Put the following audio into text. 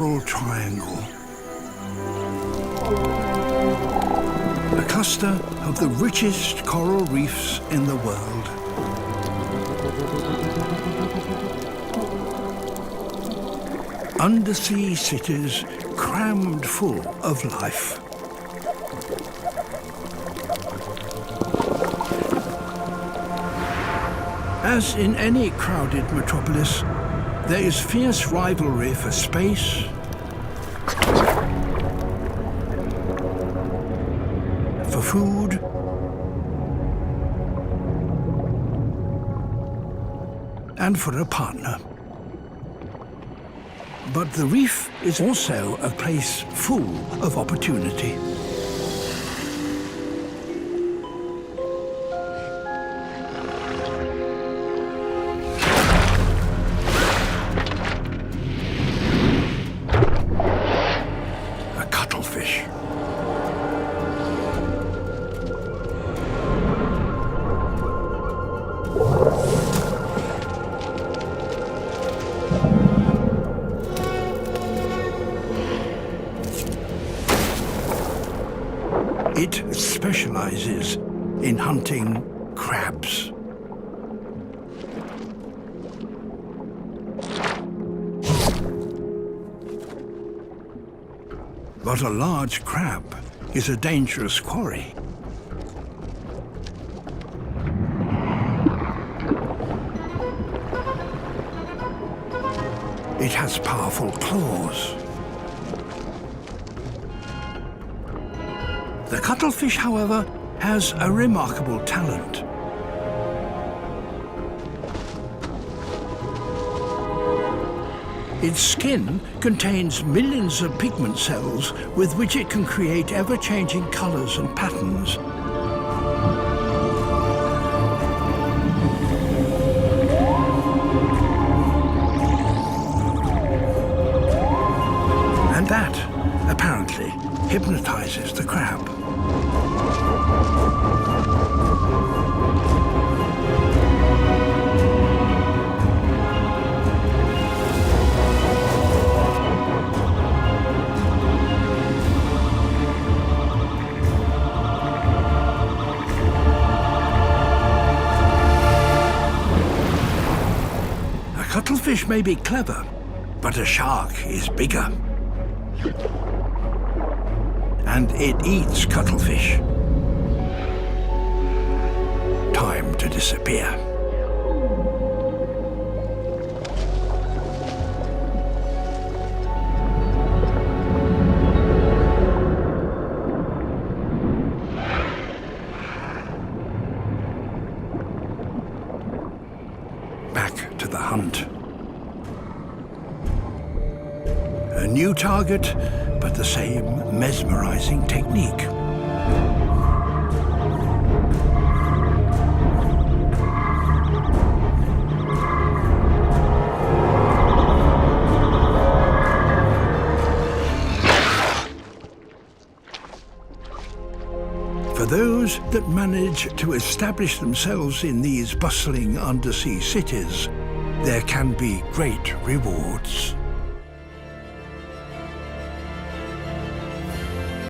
Coral Triangle. A cluster of the richest coral reefs in the world. Undersea cities crammed full of life. As in any crowded metropolis, there is fierce rivalry for space, for food, and for a partner. But the reef is also a place full of opportunity. A cuttlefish. It specializes in hunting crabs. But a large crab is a dangerous quarry. It has powerful claws. The cuttlefish, however, has a remarkable talent. Its skin contains millions of pigment cells with which it can create ever-changing colors and patterns. And that, apparently, hypnotizes the crab. A cuttlefish may be clever, but a shark is bigger. And it eats cuttlefish. Time to disappear. Back to the hunt. A new target, but the same mesmerizing technique. For those that manage to establish themselves in these bustling undersea cities, there can be great rewards.